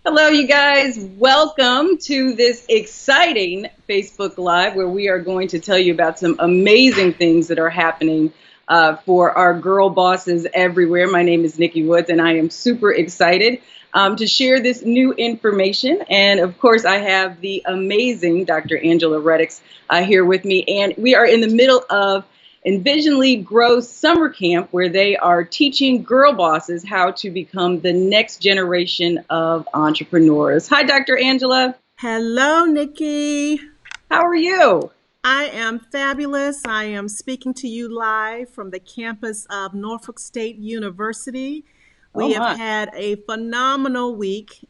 Hello, you guys. Welcome to this exciting Facebook Live where we are going to tell you about some amazing things that are happening for our girl bosses everywhere. My name is Nikki Woods, and I am super excited to share this new information. And of course, I have the amazing Dr. Angela Reddix here with me, and we are in the middle of Envision Lead Grow Summer Camp, where they are teaching girl bosses how to become the next generation of entrepreneurs. Hi, Dr. Angela. Hello, Nikki. How are you? I am fabulous. I am speaking to you live from the campus of Norfolk State University. Oh, We have my. had a phenomenal week.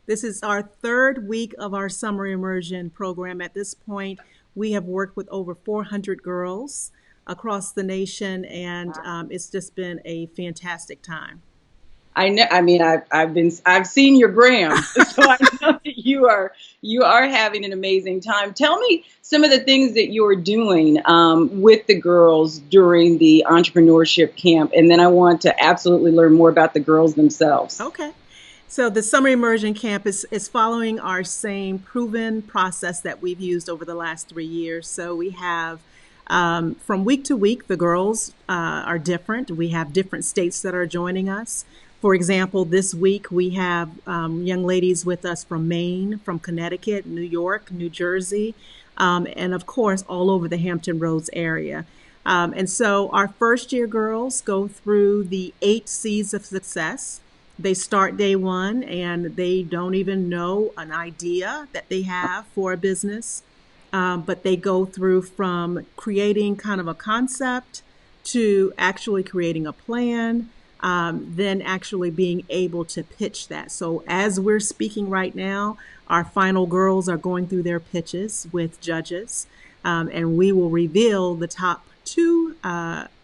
This is our third week of our summer immersion program. At this point, we have worked with over 400 girls across the nation, and it's just been a fantastic time. I know. I mean, I've seen your grams, so I know that you are having an amazing time. Tell me some of the things that you're doing with the girls during the entrepreneurship camp, and then I want to absolutely learn more about the girls themselves. Okay. So the summer immersion camp is following our same proven process that we've used over the last 3 years. So we have from week to week, the girls are different. We have different states that are joining us. For example, this week we have young ladies with us from Maine, from Connecticut, New York, New Jersey, and of course, all over the Hampton Roads area. And so our first year girls go through the 8 C's of success. They start day one and they don't even know an idea that they have for a business, but they go through from creating kind of a concept to actually creating a plan, then actually being able to pitch that. So as we're speaking right now, our final girls are going through their pitches with judges, and we will reveal the top two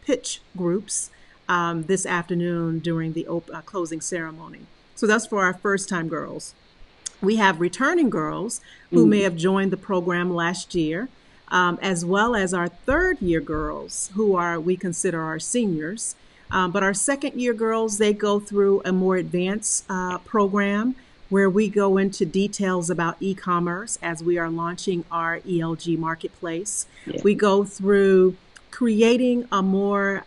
pitch groups this afternoon during the closing ceremony. So that's for our first time girls. We have returning girls who may have joined the program last year, as well as our third year girls we consider our seniors. But our second year girls, they go through a more advanced program where we go into details about e-commerce as we are launching our ELG marketplace. Yeah. We go through creating a more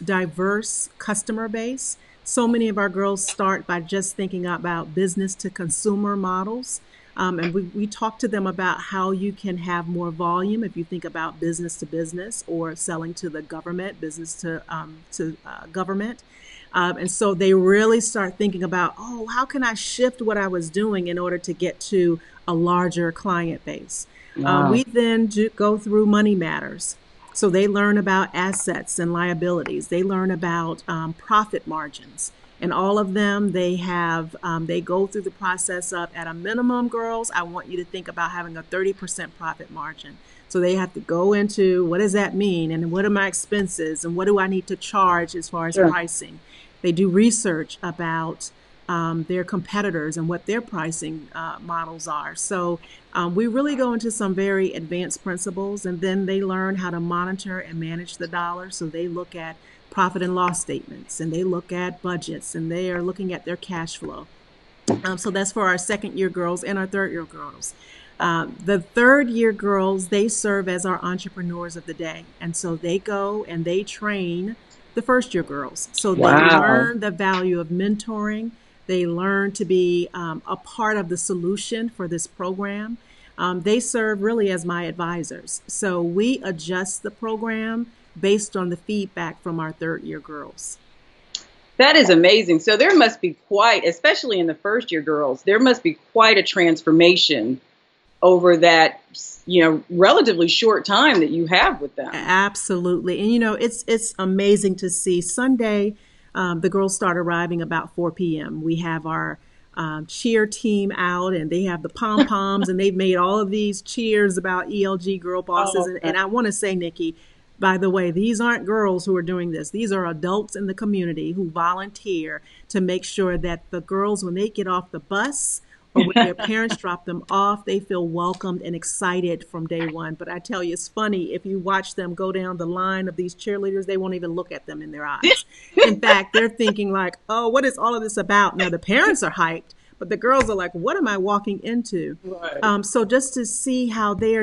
diverse customer base. So many of our girls start by just thinking about business to consumer models. And we talk to them about how you can have more volume if you think about business to business or selling to the government, business to government. And so they really start thinking about, oh, how can I shift what I was doing in order to get to a larger client base? Wow. We then go through money matters. So they learn about assets and liabilities. They learn about profit margins. And all of them, they go through the process of, at a minimum, girls, I want you to think about having a 30% profit margin. So they have to go into, what does that mean? And what are my expenses? And what do I need to charge as far as Sure. pricing? They do research about their competitors and what their pricing models are. So we really go into some very advanced principles, and then they learn how to monitor and manage the dollar. So they look at profit and loss statements, and they look at budgets, and they are looking at their cash flow. So that's for our second year girls and our third year girls. The third year girls, they serve as our entrepreneurs of the day. And so they go and they train the first year girls. So they Wow. learn the value of mentoring. They learn to be a part of the solution for this program. They serve really as my advisors. So we adjust the program based on the feedback from our third year girls. That is amazing. So there must be quite, especially in the first year girls, there must be quite a transformation over that, relatively short time that you have with them. Absolutely. And it's amazing to see. Sunday, the girls start arriving about 4 p.m. We have our cheer team out, and they have the pom-poms, and they've made all of these cheers about ELG girl bosses. Oh, And I want to say, Nikki, by the way, these aren't girls who are doing this. These are adults in the community who volunteer to make sure that the girls, when they get off the bus or when their parents drop them off, they feel welcomed and excited from day one. But I tell you, it's funny, if you watch them go down the line of these cheerleaders, they won't even look at them in their eyes. In fact, they're thinking like, oh, what is all of this about? Now, the parents are hyped, but the girls are like, what am I walking into? Right. So just to see how they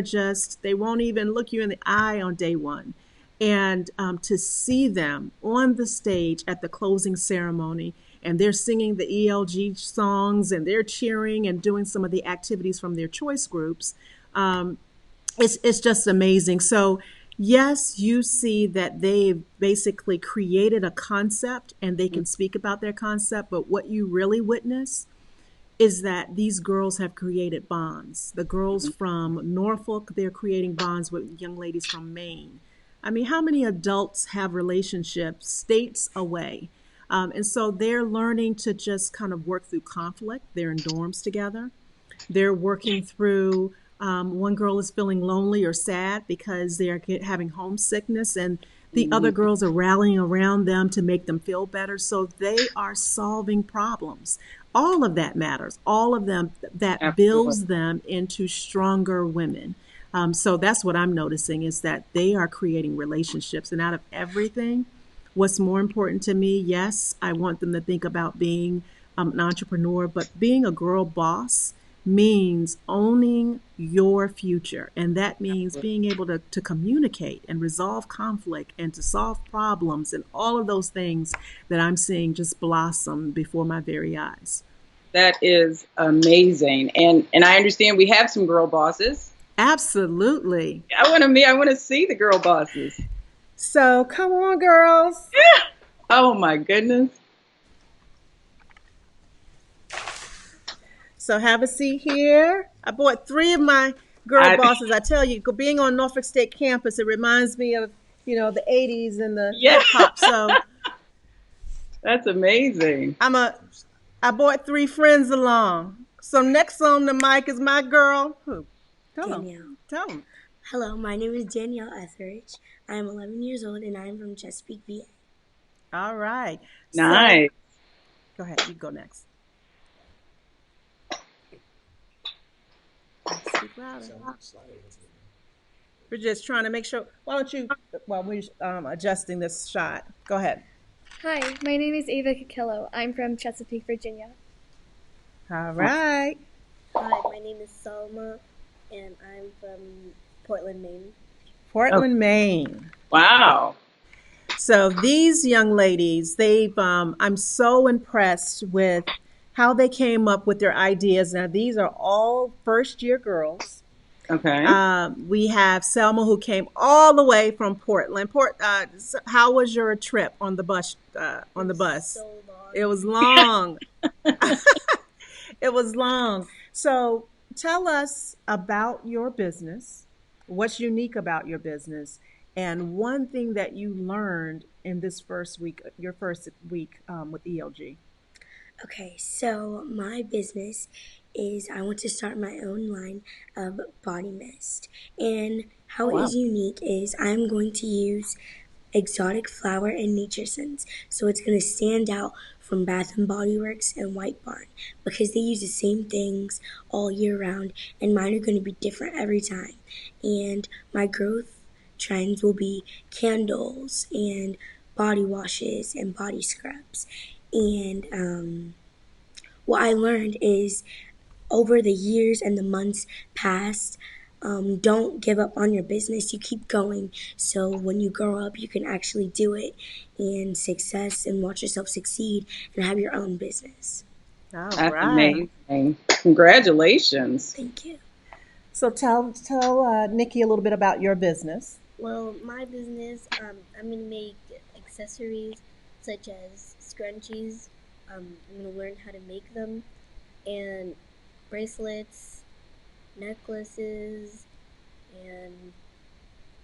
won't even look you in the eye on day one. And to see them on the stage at the closing ceremony, and they're singing the ELG songs and they're cheering and doing some of the activities from their choice groups. It's just amazing. So yes, you see that they've basically created a concept and they can speak about their concept, but what you really witness is that these girls have created bonds. The girls from Norfolk, they're creating bonds with young ladies from Maine. I mean, how many adults have relationships states away? And so they're learning to just kind of work through conflict. They're in dorms together. They're working through, one girl is feeling lonely or sad because they're having homesickness, and the other girls are rallying around them to make them feel better. So they are solving problems. All of that matters. All of them that builds them into stronger women. So that's what I'm noticing, is that they are creating relationships. And out of everything, what's more important to me, yes, I want them to think about being an entrepreneur, but being a girl boss means owning your future. And that means being able to communicate and resolve conflict and to solve problems and all of those things that I'm seeing just blossom before my very eyes. That is amazing. And I understand we have some girl bosses. Absolutely. I want to see the girl bosses. So come on, girls. Yeah. Oh my goodness. So have a seat here. I brought 3 of my girl bosses. I tell you, being on Norfolk State campus, it reminds me of, the 80s and the hip hop. So that's amazing. I brought 3 friends along. So next on the mic is my girl. Who? Danielle. Tell them. Hello, my name is Danielle Etheridge. I am 11 years old and I am from Chesapeake, VA. All right. Nice. So, go ahead. You go next. Speak louder. We're just trying to make sure. Why don't you, while we're adjusting this shot, go ahead. Hi, my name is Ava Kikillo. I'm from Chesapeake, Virginia. All right. Hi, my name is Salma, and I'm from Portland, Maine. Portland, Maine. Wow. So these young ladies, I'm so impressed with how they came up with their ideas. Now, these are all first-year girls. Okay. We have Selma, who came all the way from Portland. How was your trip on the bus? So long. It was long. It was long. So tell us about your business. What's unique about your business? And one thing that you learned in this your first week with ELG. Okay, so my business is I want to start my own line of body mist. And how it is unique is I'm going to use exotic flower and nature scents. So it's going to stand out from Bath and Body Works and White Barn because they use the same things all year round, and mine are going to be different every time. And my growth trends will be candles and body washes and body scrubs. And what I learned is over the years and the months past, don't give up on your business. You keep going. So when you grow up, you can actually do it and success and watch yourself succeed and have your own business. All That's right. amazing. Congratulations. Thank you. So tell Nikki a little bit about your business. Well, my business, I'm going to make accessories such as scrunchies. I'm going to learn how to make them, and bracelets, necklaces, and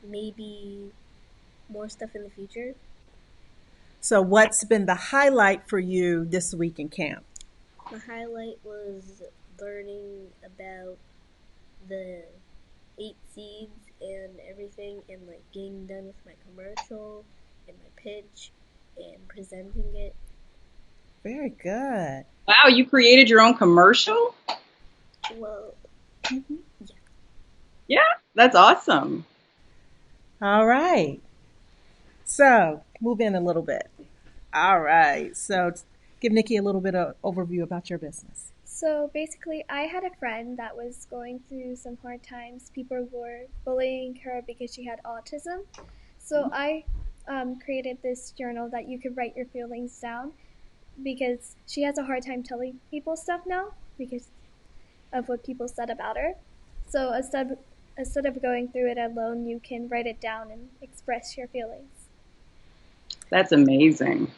maybe more stuff in the future. So what's been the highlight for you this week in camp? My highlight was learning about the 8 seeds and everything, and like getting done with my commercial and my pitch and presenting it. Very good. Wow, you created your own commercial? Well, Yeah, that's awesome. All right. So move in a little bit. All right. So give Nikki a little bit of overview about your business. So basically, I had a friend that was going through some hard times. People were bullying her because she had autism. So I created this journal that you could write your feelings down because she has a hard time telling people stuff now because of what people said about her. So instead of going through it alone, you can write it down and express your feelings. That's amazing.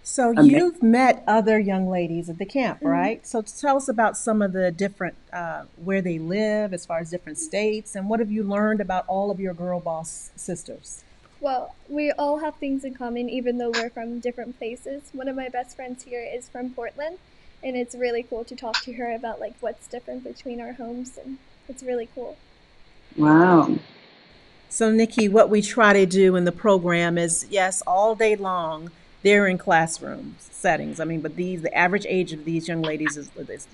So Amazing. you've met other young ladies at the camp, Mhm. right? So tell us about some of the different, where they live as far as different states, and what have you learned about all of your girl boss sisters? Well, we all have things in common, even though we're from different places. One of my best friends here is from Portland, and it's really cool to talk to her about like what's different between our homes, and it's really cool. Wow. So, Nikki, what we try to do in the program is, yes, all day long, they're in classroom settings. I mean, but the average age of these young ladies is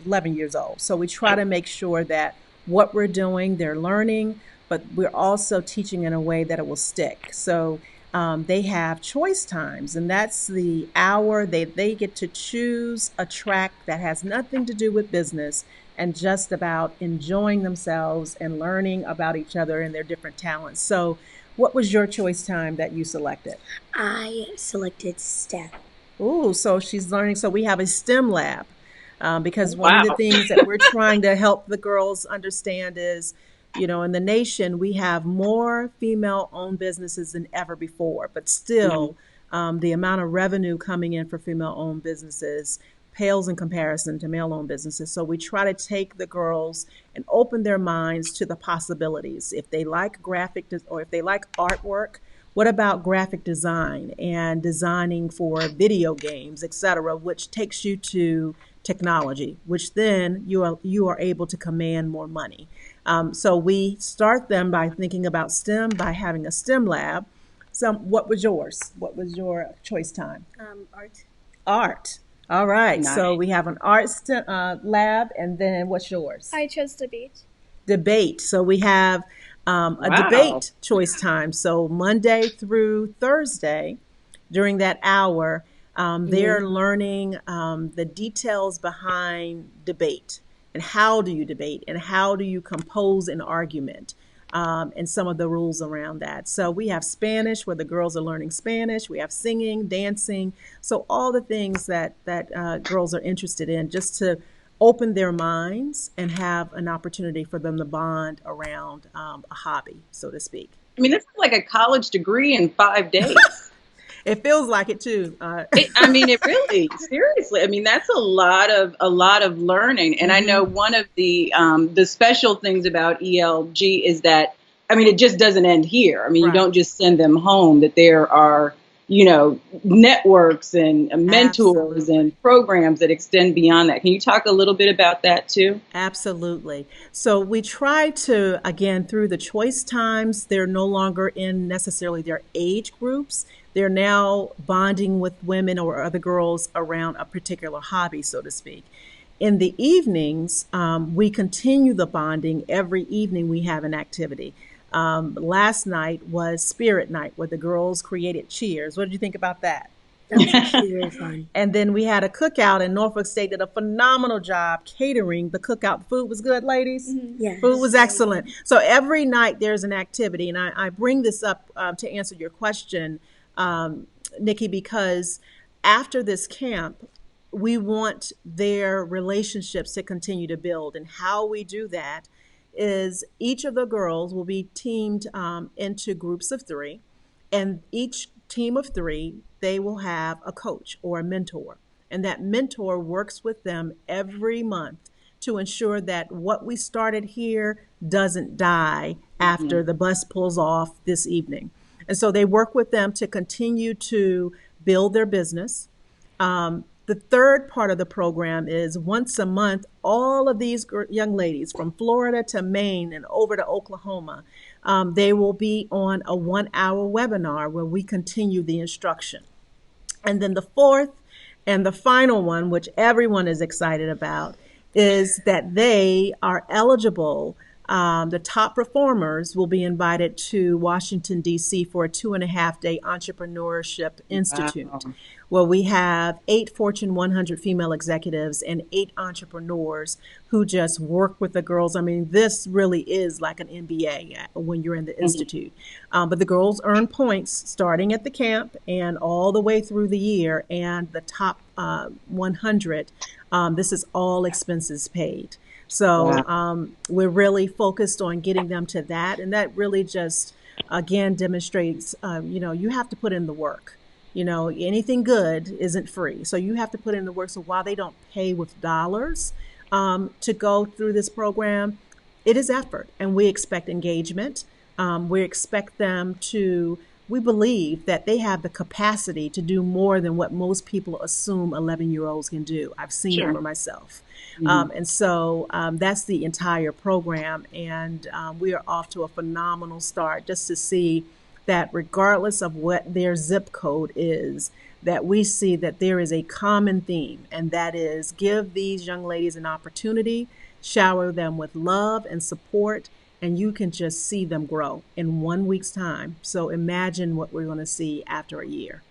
11 years old. So we try to make sure that what we're doing, they're learning, but we're also teaching in a way that it will stick. So they have choice times, and that's the hour they get to choose a track that has nothing to do with business and just about enjoying themselves and learning about each other and their different talents. So, what was your choice time that you selected? I selected STEM. Ooh, so she's learning. So, we have a STEM lab because one of the Wow. things that we're trying to help the girls understand is, in the nation, we have more female owned businesses than ever before, but Mhm. still, the amount of revenue coming in for female owned businesses pales in comparison to male owned businesses. So we try to take the girls and open their minds to the possibilities. If they like or if they like artwork, what about graphic design and designing for video games, etc., which takes you to technology, which then you are able to command more money. So we start them by thinking about STEM, by having a STEM lab. So what was yours? What was your choice time? Art. Art. All right. So Nice. we have an art lab, and then what's yours? I chose debate. Debate. So we have a Wow. debate choice time. So Monday through Thursday, during that hour, they're Mhm. learning the details behind debate and how do you debate and how do you compose an argument. And some of the rules around that. So we have Spanish, where the girls are learning Spanish. We have singing, dancing. So all the things that girls are interested in, just to open their minds and have an opportunity for them to bond around a hobby, so to speak. I mean, this is like a college degree in 5 days. It feels like it too. I mean, it really, seriously. I mean, that's a lot of learning. And I know Mhm. one of the special things about ELG is that, I mean, it just doesn't end here. I mean, you Right. don't just send them home. That there are, networks and mentors Absolutely. and programs that extend beyond that. Can you talk a little bit about that too? Absolutely. So we try to, again, through the choice times, they're no longer in necessarily their age groups. They're now bonding with women or other girls around a particular hobby, so to speak. In the evenings, we continue the bonding. Every evening, we have an activity. Last night was Spirit Night, where the girls created cheers. What did you think about that? That was actually very fun. And then we had a cookout, and Norfolk State did a phenomenal job catering the cookout. The food was good, ladies. Food Yes. was excellent. So every night there's an activity, and I bring this up to answer your question, Nikki, because after this camp, we want their relationships to continue to build. And how we do that is each of the girls will be teamed into groups of three, and each team of three, they will have a coach or a mentor. And that mentor works with them every month to ensure that what we started here doesn't die after Mhm. the bus pulls off this evening. And so they work with them to continue to build their business. The third part of the program is once a month, all of these young ladies from Florida to Maine and over to Oklahoma, they will be on a 1 hour webinar where we continue the instruction. And then the fourth and the final one, which everyone is excited about, is that they are eligible The top performers will be invited to Washington, D.C. for a 2.5-day Entrepreneurship Institute, Wow. where we have 8 Fortune 100 female executives and 8 entrepreneurs who just work with the girls. I mean, this really is like an MBA when you're in the institute. But the girls earn points starting at the camp and all the way through the year. And the top 100, this is all expenses paid. So we're really focused on getting them to that. And that really just, again, demonstrates, you have to put in the work. Anything good isn't free. So you have to put in the work. So while they don't pay with dollars to go through this program, it is effort. And we expect engagement. We expect them we believe that they have the capacity to do more than what most people assume 11-year-olds can do. I've seen it for myself. And so that's the entire program. And we are off to a phenomenal start just to see that regardless of what their zip code is, that we see that there is a common theme, and that is give these young ladies an opportunity, shower them with love and support, and you can just see them grow in 1 week's time. So imagine what we're going to see after a year.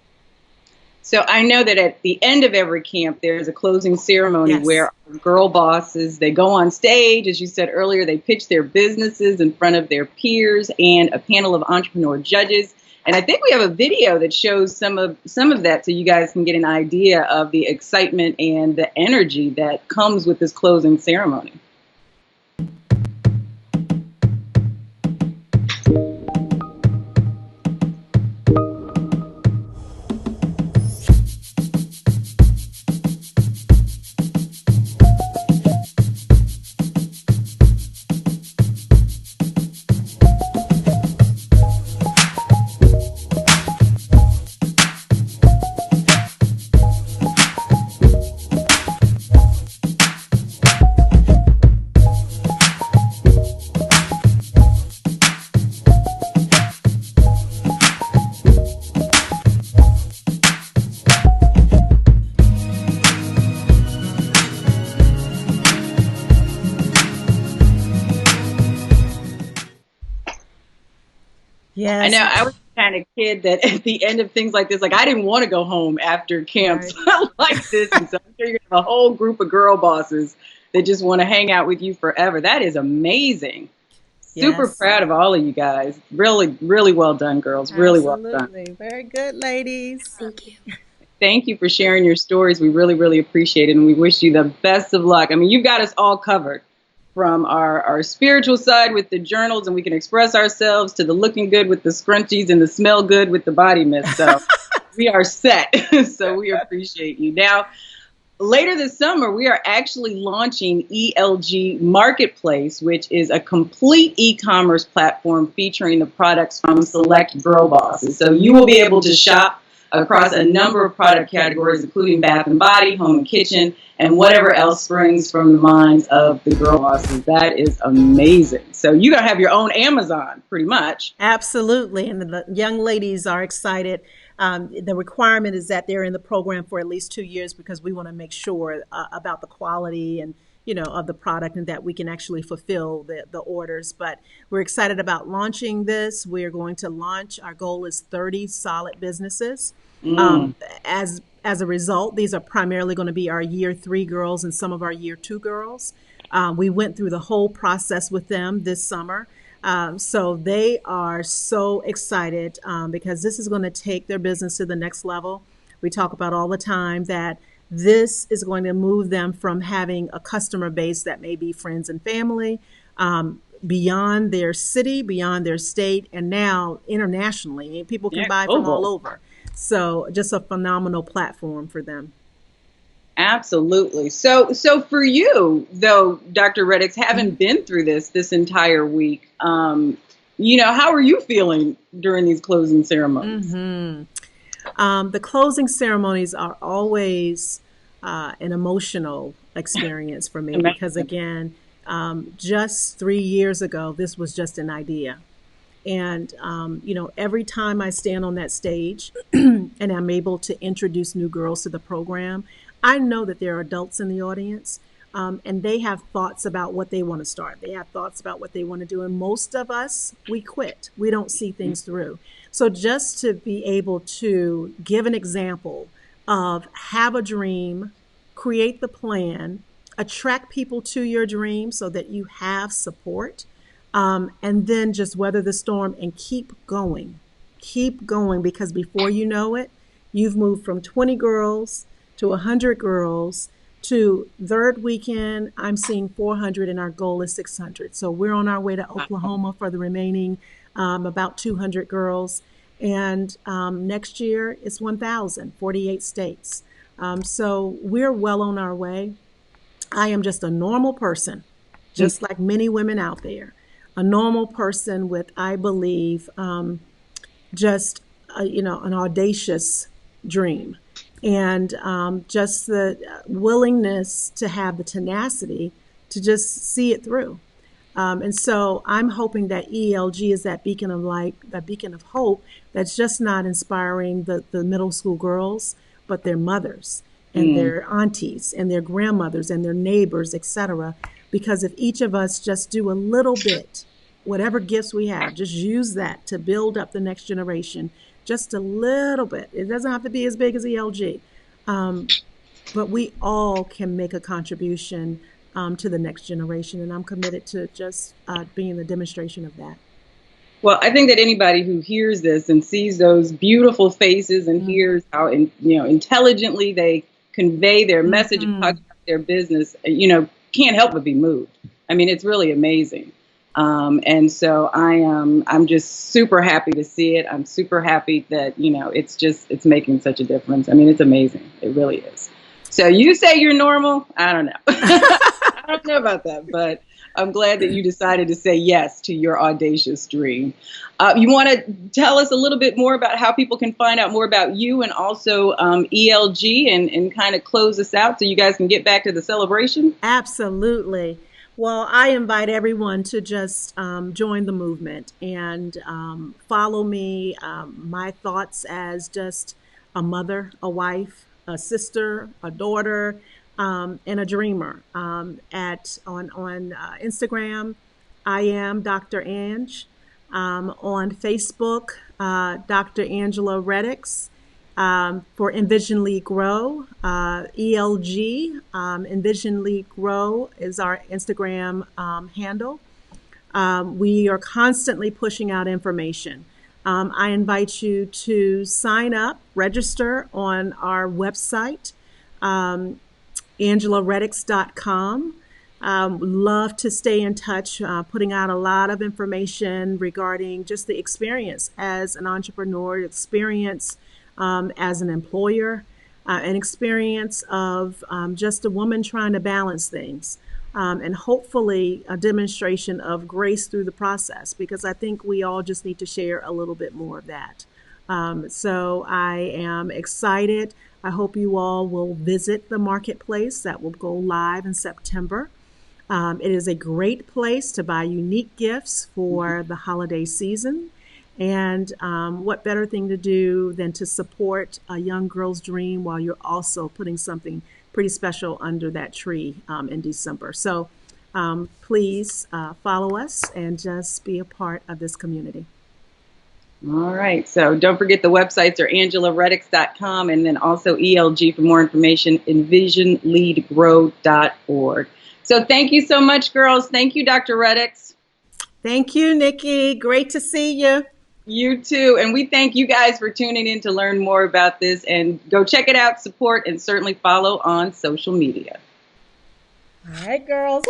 So I know that at the end of every camp, there's a closing ceremony where girl bosses, they go on stage, as you said earlier, they pitch their businesses in front of their peers and a panel of entrepreneur judges. And I think we have a video that shows some of that, so you guys can get an idea of the excitement and the energy that comes with this closing ceremony. Yes. I know I was the kind of kid that at the end of things like this, like I didn't want to go home after camps like this. And so I'm sure you have a whole group of girl bosses that just want to hang out with you forever. That is amazing. Super proud of all of you guys. Really, really well done, girls. Really well done. Absolutely. Very good, ladies. Thank you. Thank you for sharing your stories. We really, really appreciate it. And we wish you the best of luck. I mean, you've got us all covered, from our spiritual side with the journals, and we can express ourselves, to the looking good with the scrunchies and the smell good with the body mist. So we are set. So we appreciate you. Now, later this summer, we are actually launching ELG Marketplace, which is a complete e-commerce platform featuring the products from select girl bosses. So you will be able to shop across a number of product categories, including bath and body, home and kitchen, and whatever else springs from the minds of the girl bosses. That is amazing. So you're going to have your own Amazon, pretty much. Absolutely. And the young ladies are excited. The requirement is that they're in the program for at least 2 years, because we want to make sure about the quality and of the product, and that we can actually fulfill the orders. But we're excited about launching this. We're going to launch. Our goal is 30 solid businesses. As a result, these are primarily going to be our year 3 girls and some of our year 2 girls. We went through the whole process with them this summer. So they are so excited because this is going to take their business to the next level. We talk about all the time that this is going to move them from having a customer base that may be friends and family, beyond their city, beyond their state, and now internationally. People can buy from all over. So just a phenomenal platform for them. Absolutely. So for you, though, Dr. Reddix, having been through this entire week, how are you feeling during these closing ceremonies? The closing ceremonies are always an emotional experience for me, because again, just 3 years ago, this was just an idea. And, every time I stand on that stage and I'm able to introduce new girls to the program, I know that there are adults in the audience, and they have thoughts about what they want to start. They have thoughts about what they want to do. And most of us, we quit. We don't see things through. So just to be able to give an example of have a dream, create the plan, attract people to your dream so that you have support, and then just weather the storm and keep going. Keep going, because before you know it, you've moved from 20 girls to 100 girls to third weekend, I'm seeing 400 and our goal is 600. So we're on our way to Oklahoma for the remaining about 200 girls. And next year it's 1,000, 48 states. So we're well on our way. I am just a normal person, just like many women out there. A normal person with, I believe, just an audacious dream, and just the willingness to have the tenacity to just see it through. And so I'm hoping that ELG is that beacon of light, that beacon of hope that's just not inspiring the middle school girls, but their mothers and their aunties and their grandmothers and their neighbors, etc. Because if each of us just do a little bit, whatever gifts we have, just use that to build up the next generation, just a little bit. It doesn't have to be as big as ELG, but we all can make a contribution to the next generation, and I'm committed to just being the demonstration of that. Well, I think that anybody who hears this and sees those beautiful faces and hears how intelligently they convey their message and talk about their business, can't help but be moved. I mean, it's really amazing. And so I'm just super happy to see it. I'm super happy that, it's making such a difference. I mean, it's amazing. It really is. So you say you're normal? I don't know. I don't know about that, but I'm glad that you decided to say yes to your audacious dream. You want to tell us a little bit more about how people can find out more about you and also ELG and kind of close us out so you guys can get back to the celebration? Absolutely. Well, I invite everyone to just join the movement and follow me. My thoughts as just a mother, a wife, a sister, a daughter, and a dreamer. On Instagram, I am Dr. Ange. On Facebook, Dr. Angela Reddix. For Envision Lead Grow, ELG, Envision Lead Grow is our Instagram handle. We are constantly pushing out information. I invite you to sign up, register on our website, angelareddix.com. Love to stay in touch, putting out a lot of information regarding just the experience as an entrepreneur, experience as an employer, an experience of just a woman trying to balance things, and hopefully a demonstration of grace through the process, because I think we all just need to share a little bit more of that. So I am excited. I hope you all will visit the marketplace that will go live in September. It is a great place to buy unique gifts for the holiday season. And what better thing to do than to support a young girl's dream while you're also putting something pretty special under that tree in December. So please follow us and just be a part of this community. All right. So don't forget the websites are angelareddix.com and then also ELG for more information, envisionleadgrow.org. So thank you so much, girls. Thank you, Dr. Reddix. Thank you, Nikki. Great to see you. You too. And we thank you guys for tuning in to learn more about this, and go check it out, support, and certainly follow on social media. All right, girls.